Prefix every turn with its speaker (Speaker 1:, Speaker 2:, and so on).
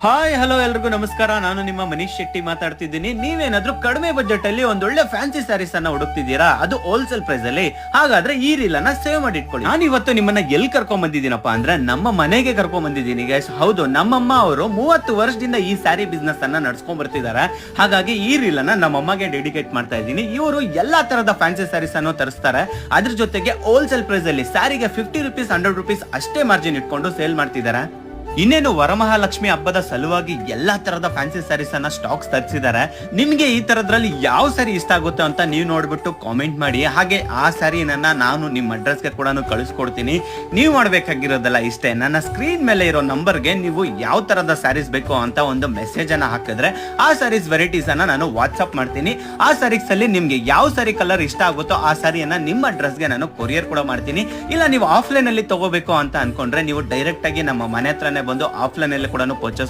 Speaker 1: Hi hello ಎಲ್ರಿಗೂ ನಮಸ್ಕಾರ. ನಾನು ನಿಮ್ಮ ಮನೀಶ್ ಶೆಟ್ಟಿ ಮಾತಾಡ್ತಿದ್ದೀನಿ. ನೀವೇನಾದ್ರೂ ಕಡಿಮೆ ಬಜೆಟ್ ಅಲ್ಲಿ ಒಂದೊಳ್ಳೆ ಫ್ಯಾನ್ಸಿ ಸ್ಯಾರೀಸ್ ಅನ್ನ ಹುಡುಕ್ತಿದ್ದೀರಾ, ಅದು ಹೋಲ್ಸೇಲ್ ಪ್ರೈಸ್ ಅಲ್ಲಿ, ಹಾಗಾದ್ರೆ ಈ ರೀಲ್ ಅನ್ನ ಸೇವ್ ಮಾಡಿ ಇಟ್ಕೊಳ್ಳಿ. ನಾನು ಇವತ್ತು ನಿಮ್ಮನ್ನ ಎಲ್ಲಿ ಕರ್ಕೊಂಡ್ ಬಂದಿದ್ದೀನಪ್ಪ ಅಂದ್ರೆ ನಮ್ಮ ಮನೆಗೆ ಕರ್ಕೊಂಡ್ ಬಂದಿದ್ದೀನಿ ಗೈಸ್. ಹೌದು, ನಮ್ಮಮ್ಮ ಅವರು 30 ವರ್ಷದಿಂದ ಈ ಸ್ಯಾರಿ ಬಿಸ್ನೆಸ್ ಅನ್ನ ನಡ್ಸ್ಕೊಂಡ್ ಬರ್ತಿದ್ದಾರೆ. ಹಾಗಾಗಿ ಈ ರೀಲ್ ಅನ್ನ ನಮ್ಮಮ್ಮಗೆ ಡೆಡಿಕೇಟ್ ಮಾಡ್ತಾ ಇದ್ದೀನಿ. ಇವರು ಎಲ್ಲಾ ತರದ ಫ್ಯಾನ್ಸಿ ಸ್ಯಾರೀಸ್ ಅನ್ನು ತರಿಸ್ತಾರೆ. ಅದ್ರ ಜೊತೆಗೆ ಹೋಲ್ಸೇಲ್ ಪ್ರೈಸ್ ಅಲ್ಲಿ ಸ್ಯಾರಿಗೆ 50 ರೂಪೀಸ್ 100 ರೂಪೀಸ್ ಅಷ್ಟೇ ಮಾರ್ಜಿನ್ ಇಟ್ಕೊಂಡು ಸೇಲ್ ಮಾಡ್ತಿದ್ದಾರೆ. ಇನ್ನೇನು ವರಮಹಾಲಕ್ಷ್ಮಿ ಹಬ್ಬದ ಸಲುವಾಗಿ ಎಲ್ಲಾ ತರದ ಫ್ಯಾನ್ಸಿ ಸ್ಯಾರೀಸ್ ಅನ್ನ ಸ್ಟಾಕ್ಸ್ ತರಿಸಿದ್ದಾರೆ. ನಿಮ್ಗೆ ಈ ತರದ್ರಲ್ಲಿ ಯಾವ ಸ್ಯಾರಿ ಇಷ್ಟ ಆಗುತ್ತೆ ಅಂತ ನೀವು ನೋಡ್ಬಿಟ್ಟು ಕಾಮೆಂಟ್ ಮಾಡಿ. ಹಾಗೆ ಆ ಸ್ಯಾರಿನ ನಾನು ನಿಮ್ಮ ಅಡ್ರೆಸ್ಗೆ ಕೂಡ ಕಳಿಸ್ಕೊಡ್ತೀನಿ. ನೀವು ಮಾಡ್ಬೇಕಾಗಿರೋದಲ್ಲ ಇಷ್ಟೇ, ನನ್ನ ಸ್ಕ್ರೀನ್ ಮೇಲೆ ಇರೋ ನಂಬರ್ಗೆ ನೀವು ಯಾವ ತರದ ಸ್ಯಾರೀಸ್ ಬೇಕು ಅಂತ ಒಂದು ಮೆಸೇಜ್ ಅನ್ನ ಹಾಕಿದ್ರೆ ಆ ಸ್ಯಾರೀಸ್ ವೆರೈಟೀಸ್ ಅನ್ನ ನಾನು ವಾಟ್ಸ್ಆಪ್ ಮಾಡ್ತೀನಿ. ಆ ಸ್ಯಾರೀಸ್ ಅಲ್ಲಿ ನಿಮ್ಗೆ ಯಾವ ಸ್ಯಾರಿ ಕಲರ್ ಇಷ್ಟ ಆಗುತ್ತೋ ಆ ಸ್ಯಾರಿಯನ್ನ ನಿಮ್ಮ ಅಡ್ರೆಸ್ಗೆ ನಾನು ಕೊರಿಯರ್ ಕೂಡ ಮಾಡ್ತೀನಿ. ಇಲ್ಲ ನೀವು ಆಫ್ಲೈನ್ ಅಲ್ಲಿ ತಗೋಬೇಕು ಅಂತ ಅನ್ಕೊಂಡ್ರೆ ನೀವು ಡೈರೆಕ್ಟ್ ಆಗಿ ನಮ್ಮ ಮನೆ ಹತ್ರನೇ ಬಂದು ಆಫ್ಲೈನ್ ಅಲ್ಲಿ ಕೂಡ ಪರ್ಚೇಸ್